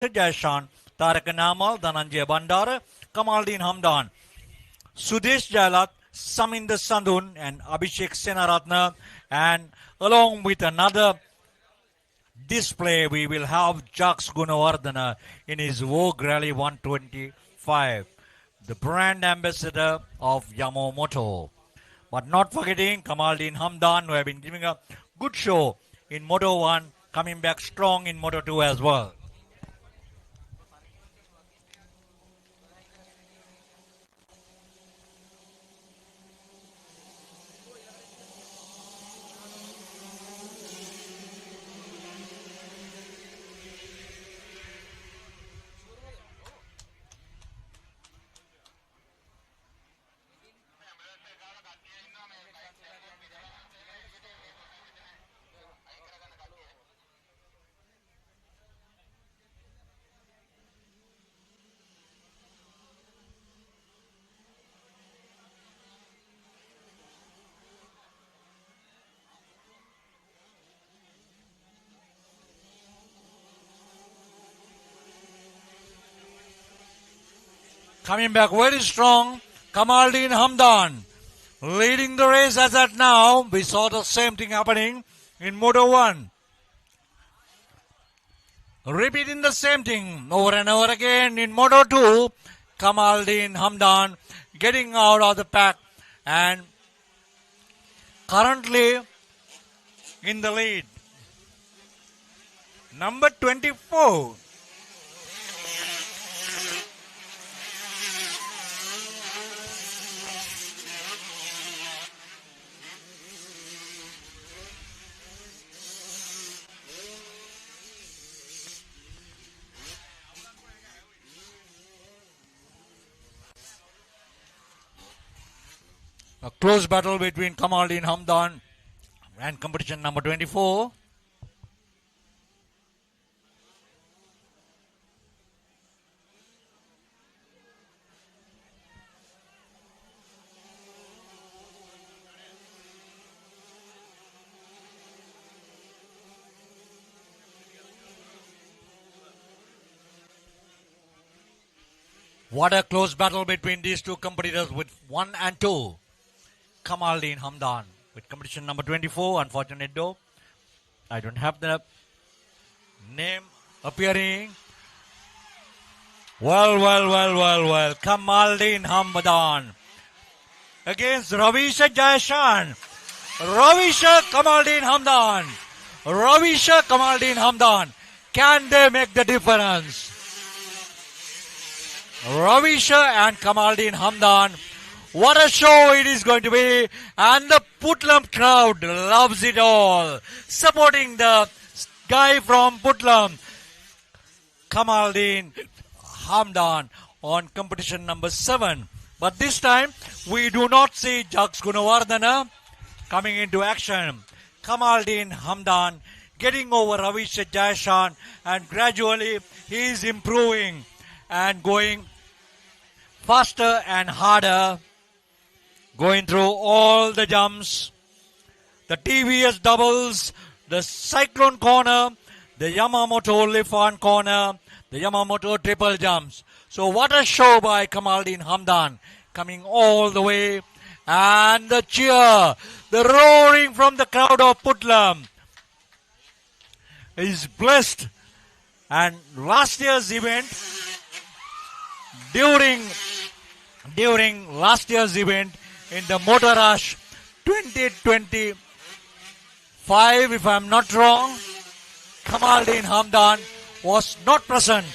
Jaishan, Tarak Namal, Dhananjay Bandara, Kamaldeen Hamdan, Sudesh Jailat, Saminder Sandhun, and Abhishek Senaratna. And along with another display, we will have Jax Gunawardana in his Vogue Rally 125, the brand ambassador of Yamamoto. But not forgetting Kamaldeen Hamdan, who have been giving a good show in Moto 1, coming back strong in Moto 2 as well. Coming back very strong, Kamaldeen Hamdan leading the race as at now. We saw the same thing happening in Moto 1. Repeating the same thing over and over again in Moto 2. Kamaldeen Hamdan getting out of the pack and currently in the lead. Number 24. A close battle between Kamaldeen Hamdan and competition number 24. What a close battle between these two competitors with 1 and 2. Kamaldeen Hamdan with competition number 24. Unfortunate though, I don't have the name appearing. Well. Kamaldeen Hamdan against Ravisha Jaishan. Ravisha Kamaldeen Hamdan. Ravisha Kamaldeen Hamdan. Can they make the difference? Ravisha and Kamaldeen Hamdan. What a show it is going to be, and the Putlam crowd loves it all, supporting the guy from Putlam, Kamaldeen Hamdan, on competition number 7. But this time, we do not see Jax Gunawardana coming into action. Kamaldeen Hamdan getting over Ravisha Jaishan, and gradually he is improving and going faster and harder, going through all the jumps, the TVS doubles, the Cyclone corner, the Yamamoto Lifan corner, the Yamamoto triple jumps. So what a show by Kamaldeen Hamdan, coming all the way, and the cheer, the roaring from the crowd of Putlam is blessed. And last year's event, during last year's event in the Motor Rush 2025, if I'm not wrong, Kamaldeen Hamdan was not present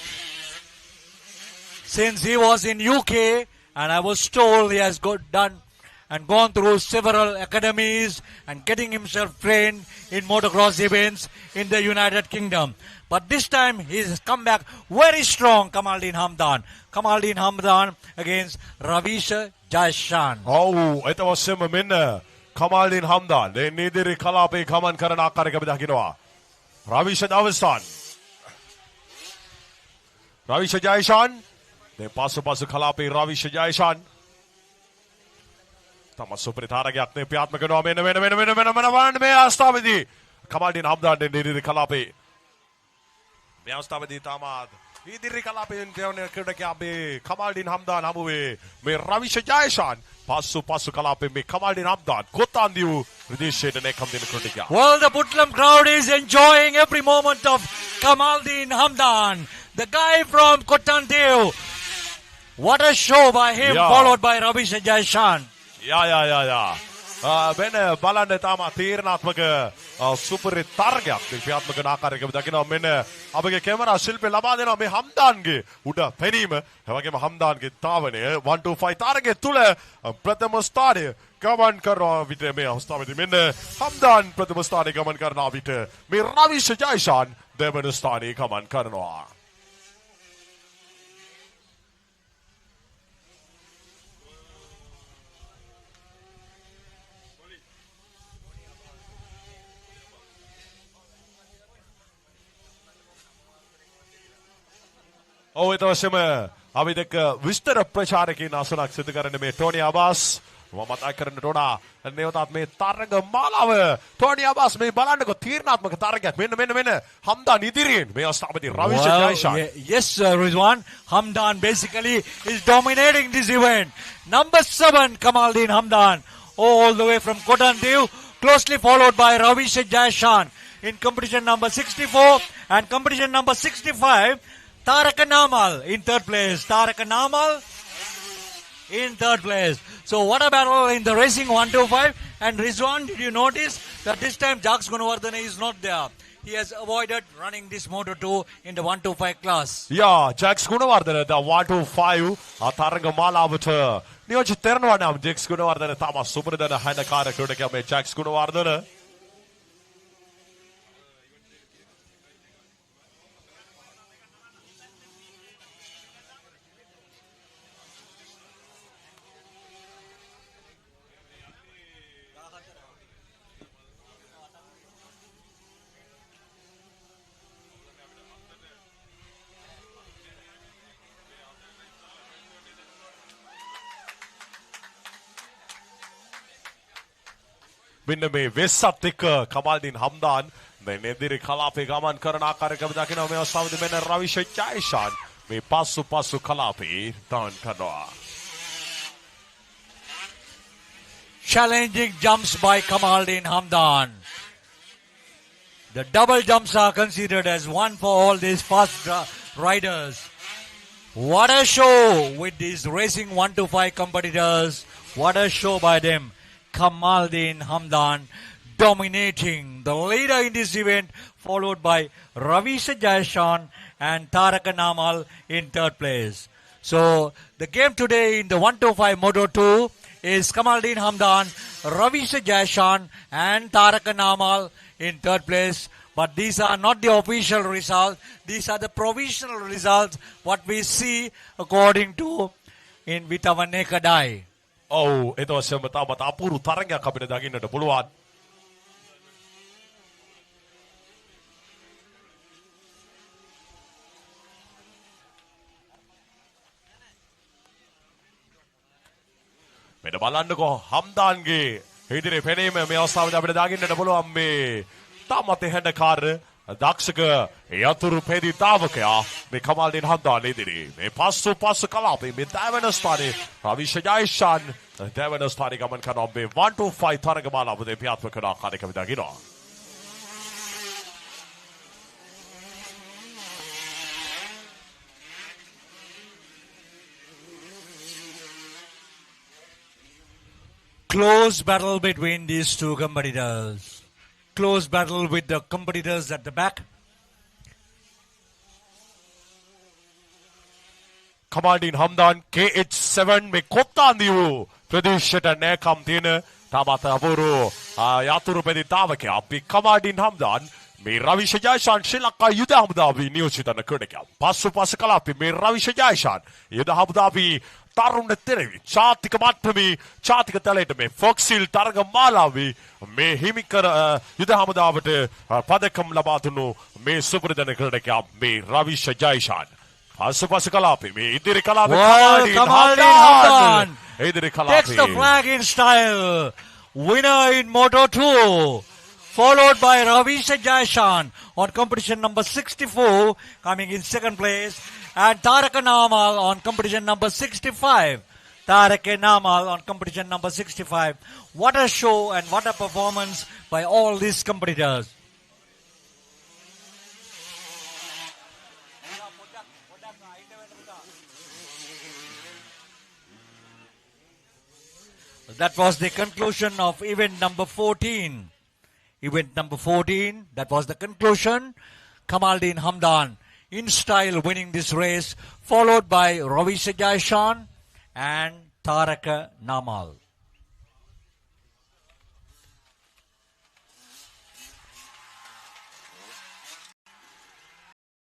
since he was in UK, and I was told he has gone through several academies and getting himself trained in motocross events in the United Kingdom. But this time he's come back very strong, Kamaldeen Hamdan. Kamaldeen Hamdan against Ravisha Jaishan. ඊට පස්සෙම මෙන්න Kamaldeen Hamdan මේ නීදිරි කලාපේ ගමන් කරන ආකාරයක අපි දකිනවා. Ravisha Jaishan. Ravisha Jaishan. මේ පසු කලාපේ Ravisha Jaishan. තම සුපරිතාරකයක් නේ ප්‍රාත්මක කරනවා මෙන්න මේ අවස්ථාවේදී Kamaldeen Hamdan නීදිරි කලාපේ මේ අවස්ථාවේදී තමා ඉදිරි කලාපයෙන් යන ක්‍රීඩකයා මේ කමාල්ඩින් හම්දාන් හමුවේ මේ රවිෂ ජයශාන් පසු කලාපයෙන් මේ කමාල්ඩින් හම්දාන් කොත්තාන්දියු ප්‍රදේශයට නැකම් දෙන ක්‍රීඩකයා. Well, the Putlam crowd is enjoying every moment of Kamaldeen Hamdan, the guy from Kotandiu. What a show by him, Yeah. followed by Ravi Jaishan. යා. වෙන බලන්න තාම තීරණාත්මක සුපර් තරගයක් මේ ක්‍රියාත්මක කරන ආකාරයක දකිනවා මෙන්න අපගේ කැමරා ශිල්පේ ලබා දෙනවා මේ හම්දාන්ගේ උඩ පෙනීම එවැගේම හම්දාන්ගේ තාවනය 125 තරගය තුල ප්‍රථම ස්ථානය ගමන් කරන විට මේ අවස්ථාවේදී මෙන්න හම්දාන් ප්‍රථම ස්ථානයේ ගමන් කරන විට මේ රවිෂ ජයශාන් දෙවන ස්ථානයේ ගමන් කරනවා. ඒත වශයෙන්ම අපි දෙක විස්තර ප්‍රචාරකයන් අසුනක් සිදු කරන මේ ටෝනි අබාස් මම මතක් කරන්නට ඕන නැවතත් මේ තරග මාලාව ටෝනි අබාස් මේ බලන්නකො තීරණාත්මක තරගයක් මෙන්න හම්දාන් ඉදිරියෙන් මේ අවස්ථාවේදී රවිෂ ජයශාන්. Yes, Rizwan. Hamdan basically is dominating this event. Number 7, Kamaldeen Hamdan, all the way from Kotandiu, closely followed by Ravi Jaishan. In competition number 64 and competition number 65, Taraka Namal in third place. Taraka Namal in third place. So what a battle in the racing 125. And Rizwan, did you notice that this time Jacques Gunawardene is not there? He has avoided running this Moto 2 in the 125 class. Yeah, Jacques Gunawardene, the 125 තරග මාලාවට නියෝජිත කරනවා නම් ජැක්ස් ගුණවර්ධන තම සුපරදන හැඩකාර ක්‍රීඩකයා මේ ජැක්ස් ගුණවර්ධන මෙන්න මේ වෙස්සත් එක්ක කමාල්ඩින් හම්දාන් මේ නෙදිරි කලාපේ ගමන් කරන ආකාරයක අපි දකිනවා මේ අවස්ථාවේදී මෙන්න රවිෂ ජයශාන් මේ පසු කලාපේ දාන් කරනවා. Challenging jumps by Kamaldeen Hamdan. The double jumps are considered as one for all these fast riders. What a show with these racing 125 competitors. What a show by them. Kamaldeen Hamdan dominating the leader in this event, followed by Ravi Jaishan and Taraka Namal in third place. So the game today in the 125 Moto 2 is Kamaldeen Hamdan, Ravi Jaishan and Taraka Namal in third place. But these are not the official results. These are the provisional results, what we see according to in with our naked eye. ඔව් ඒත වශයෙන්ම තාමත් අපූර්ව තරගයක් අපිට දකින්නට පුළුවන්. මෙන්න බලන්නකෝ හම්දාන්ගේ ඉදිරි පෙනීම මේ අවස්ථාවේදී අපිට දකින්නට පුළුවන් මේ තාමත් හැඩකාර දක්ෂක යතුරු පෙදිතාවකයා මේ කමාල්ඩින් හම්දාන් ඉදිරි මේ පසු කලාපේ මේ දෙවන ස්ථානයේ රවිෂ ජයශාන් දෙවන ස්ථානයේ ගමන් කරන මේ 125 තරග මාලාවේ ක්‍රියාත්මක කරන ආකාරයක අපි දකිනවා. Close battle between these two competitors. Close battle with the competitors at the back. කමාල්ඩින් හම්දාන් KH7 මේ කොත්තාන්දියු ප්‍රදේශයට නැකම් තියෙන තාමත් අපූර්ව යතුරු පෙදිතාවකයා අපි කමාල්ඩින් හම්දාන් මේ රවිෂ ජයශාන් ශ්‍රී ලංකා යුද හමුදාවේ නියෝජිත කරන ක්‍රීඩකයා. පසු කලාපේ මේ රවිෂ ජයශාන් යුද හමුදාවේ තරුණ තෙරවි ජාතික මට්ටමේ ජාතික තලයට මේ ෆොක්සිල් තරග මාලාවේ මේ හිමිකර යුද හමුදාවට පදකම් ලබා දුන්නු මේ සුපරදන ක්‍රීඩකයා මේ රවිෂ ජයශාන්. පසු කලාපේ මේ ඉදිරි කලාපේ Kamaldeen Hamdan ඉදිරි takes the කලාපේ flag in style. Winner in Moto 2. followed by Ravisha Jaishan on competition number 64, coming in second place, and Taraka Namal on competition number 65. Taraka Namal on competition number 65. What a show and what a performance by all these competitors. That was the conclusion of event number 14. Event number 14, that was the conclusion. Kamaldeen Hamdan in style winning this race, followed by Ravisha Jaishan and Taraka Namal.